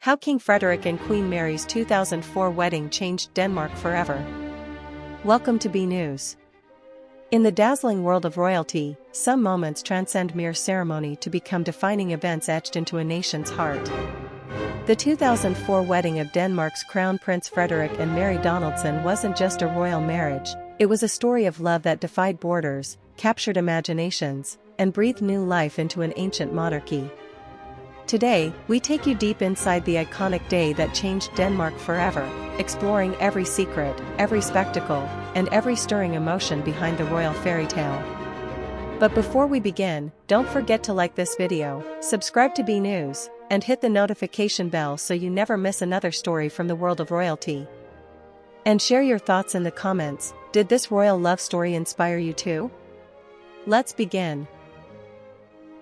How King Frederik and Queen Mary's 2004 wedding changed Denmark forever. Welcome to B News. In the dazzling world of royalty, some moments transcend mere ceremony to become defining events etched into a nation's heart. The 2004 wedding of Denmark's Crown Prince Frederik and Mary Donaldson wasn't just a royal marriage, it was a story of love that defied borders, captured imaginations, and breathed new life into an ancient monarchy. Today, we take you deep inside the iconic day that changed Denmark forever, exploring every secret, every spectacle, and every stirring emotion behind the royal fairy tale. But before we begin, don't forget to like this video, subscribe to B News, and hit the notification bell so you never miss another story from the world of royalty. And share your thoughts in the comments. Did this royal love story inspire you too? Let's begin.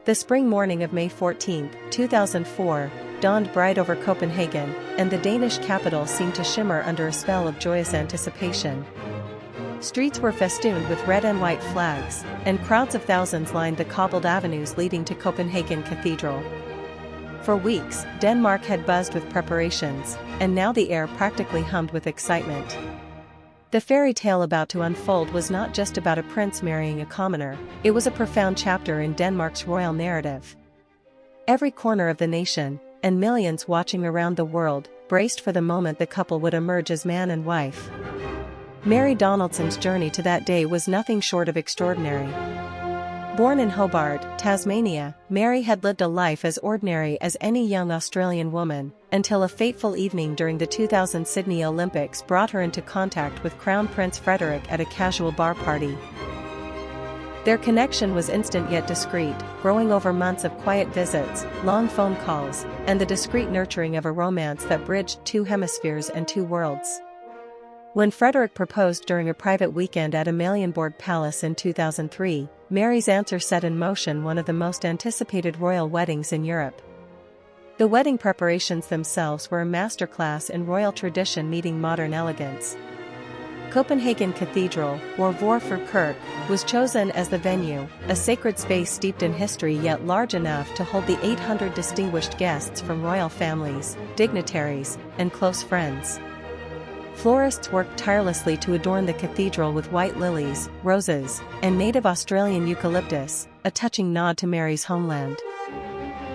The spring morning of May 14, 2004, dawned bright over Copenhagen, and the Danish capital seemed to shimmer under a spell of joyous anticipation. Streets were festooned with red and white flags, and crowds of thousands lined the cobbled avenues leading to Copenhagen Cathedral. For weeks, Denmark had buzzed with preparations, and now the air practically hummed with excitement. The fairy tale about to unfold was not just about a prince marrying a commoner, it was a profound chapter in Denmark's royal narrative. Every corner of the nation, and millions watching around the world, braced for the moment the couple would emerge as man and wife. Mary Donaldson's journey to that day was nothing short of extraordinary. Born in Hobart, Tasmania, Mary had lived a life as ordinary as any young Australian woman, until a fateful evening during the 2000 Sydney Olympics brought her into contact with Crown Prince Frederik at a casual bar party. Their connection was instant yet discreet, growing over months of quiet visits, long phone calls, and the discreet nurturing of a romance that bridged two hemispheres and two worlds. When Frederik proposed during a private weekend at Amalienborg Palace in 2003, Mary's answer set in motion one of the most anticipated royal weddings in Europe. The wedding preparations themselves were a masterclass in royal tradition meeting modern elegance. Copenhagen Cathedral, or Vorfor Kirke, was chosen as the venue, a sacred space steeped in history yet large enough to hold the 800 distinguished guests from royal families, dignitaries, and close friends. Florists worked tirelessly to adorn the cathedral with white lilies, roses, and native Australian eucalyptus, a touching nod to Mary's homeland.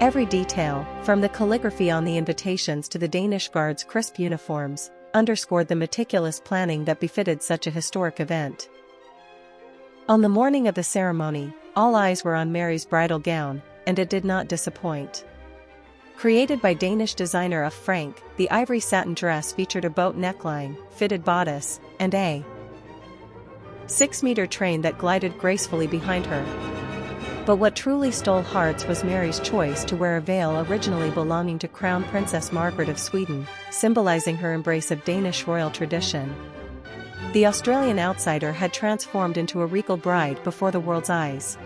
Every detail, from the calligraphy on the invitations to the Danish Guard's crisp uniforms, underscored the meticulous planning that befitted such a historic event. On the morning of the ceremony, all eyes were on Mary's bridal gown, and it did not disappoint. Created by Danish designer Uffe Frank, the ivory satin dress featured a boat neckline, fitted bodice, and a 6-meter train that glided gracefully behind her. But what truly stole hearts was Mary's choice to wear a veil originally belonging to Crown Princess Margaret of Sweden, symbolizing her embrace of Danish royal tradition. The Australian outsider had transformed into a regal bride before the world's eyes.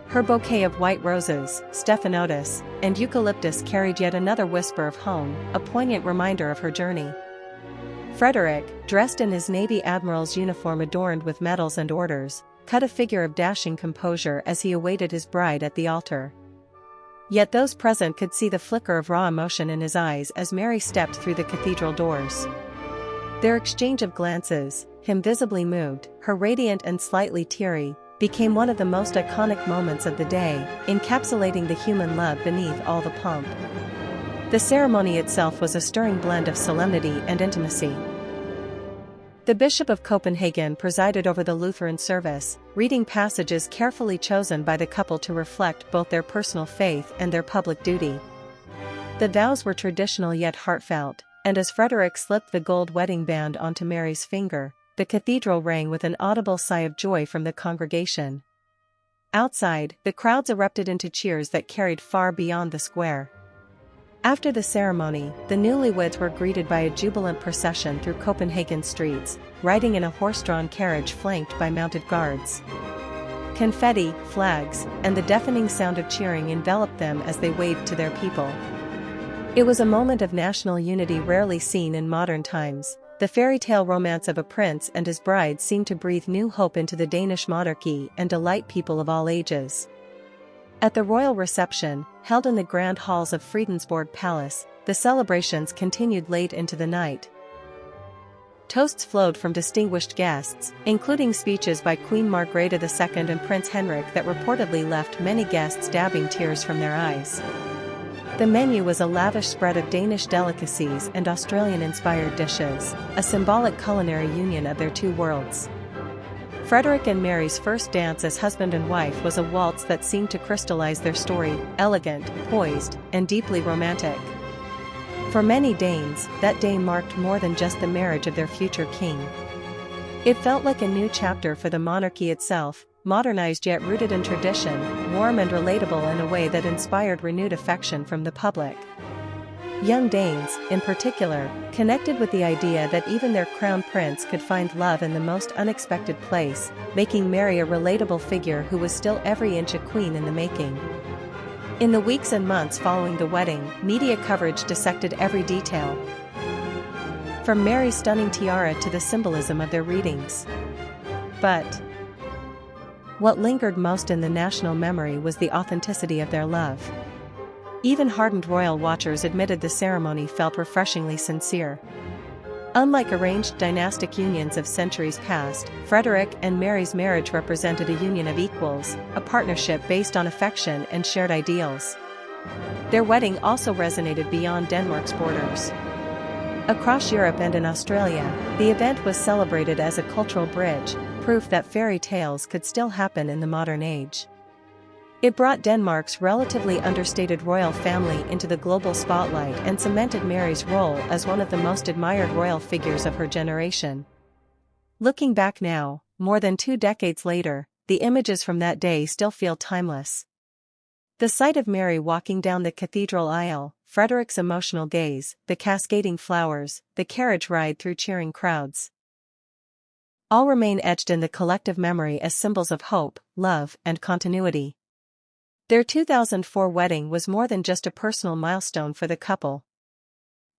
Her bouquet of white roses, stephanotis, and eucalyptus carried yet another whisper of home, a poignant reminder of her journey. Frederik, dressed in his Navy Admiral's uniform adorned with medals and orders, cut a figure of dashing composure as he awaited his bride at the altar. Yet those present could see the flicker of raw emotion in his eyes as Mary stepped through the cathedral doors. Their exchange of glances, him visibly moved, her radiant and slightly teary, became one of the most iconic moments of the day, encapsulating the human love beneath all the pomp. The ceremony itself was a stirring blend of solemnity and intimacy. The Bishop of Copenhagen presided over the Lutheran service, reading passages carefully chosen by the couple to reflect both their personal faith and their public duty. The vows were traditional yet heartfelt, and as Frederik slipped the gold wedding band onto Mary's finger, the cathedral rang with an audible sigh of joy from the congregation. Outside, the crowds erupted into cheers that carried far beyond the square. After the ceremony, the newlyweds were greeted by a jubilant procession through Copenhagen streets, riding in a horse-drawn carriage flanked by mounted guards. Confetti, flags, and the deafening sound of cheering enveloped them as they waved to their people. It was a moment of national unity rarely seen in modern times. The fairy tale romance of a prince and his bride seemed to breathe new hope into the Danish monarchy and delight people of all ages. At the royal reception, held in the grand halls of Friedensborg Palace, the celebrations continued late into the night. Toasts flowed from distinguished guests, including speeches by Queen Margrethe II and Prince Henrik that reportedly left many guests dabbing tears from their eyes. The menu was a lavish spread of Danish delicacies and Australian-inspired dishes, a symbolic culinary union of their two worlds. Frederik and Mary's first dance as husband and wife was a waltz that seemed to crystallize their story, elegant, poised, and deeply romantic. For many Danes, that day marked more than just the marriage of their future king. It felt like a new chapter for the monarchy itself, modernized yet rooted in tradition, warm and relatable in a way that inspired renewed affection from the public. Young Danes, in particular, connected with the idea that even their crown prince could find love in the most unexpected place, making Mary a relatable figure who was still every inch a queen in the making. In the weeks and months following the wedding, media coverage dissected every detail. From Mary's stunning tiara to the symbolism of their readings. But what lingered most in the national memory was the authenticity of their love. Even hardened royal watchers admitted the ceremony felt refreshingly sincere. Unlike arranged dynastic unions of centuries past, Frederik and Mary's marriage represented a union of equals, a partnership based on affection and shared ideals. Their wedding also resonated beyond Denmark's borders. Across Europe and in Australia, the event was celebrated as a cultural bridge, proof that fairy tales could still happen in the modern age. It brought Denmark's relatively understated royal family into the global spotlight and cemented Mary's role as one of the most admired royal figures of her generation. Looking back now, more than 2 decades later, the images from that day still feel timeless. The sight of Mary walking down the cathedral aisle, Frederik's emotional gaze, the cascading flowers, the carriage ride through cheering crowds, all remain etched in the collective memory as symbols of hope, love, and continuity. Their 2004 wedding was more than just a personal milestone for the couple.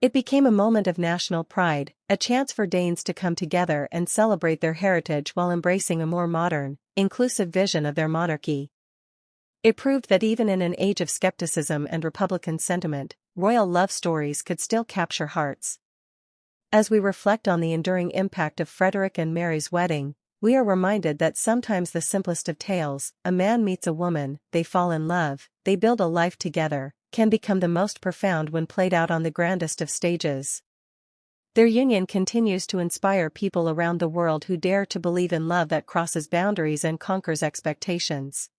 It became a moment of national pride, a chance for Danes to come together and celebrate their heritage while embracing a more modern, inclusive vision of their monarchy. It proved that even in an age of skepticism and Republican sentiment, royal love stories could still capture hearts. As we reflect on the enduring impact of Frederik and Mary's wedding, we are reminded that sometimes the simplest of tales, a man meets a woman, they fall in love, they build a life together, can become the most profound when played out on the grandest of stages. Their union continues to inspire people around the world who dare to believe in love that crosses boundaries and conquers expectations.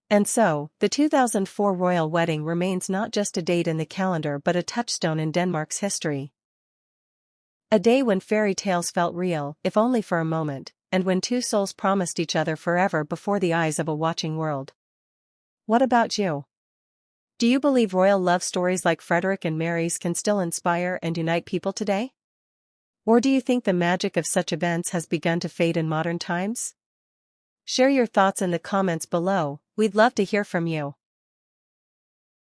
And so, the 2004 royal wedding remains not just a date in the calendar but a touchstone in Denmark's history. A day when fairy tales felt real, if only for a moment, and when two souls promised each other forever before the eyes of a watching world. What about you? Do you believe royal love stories like Frederik and Mary's can still inspire and unite people today? Or do you think the magic of such events has begun to fade in modern times? Share your thoughts in the comments below, we'd love to hear from you.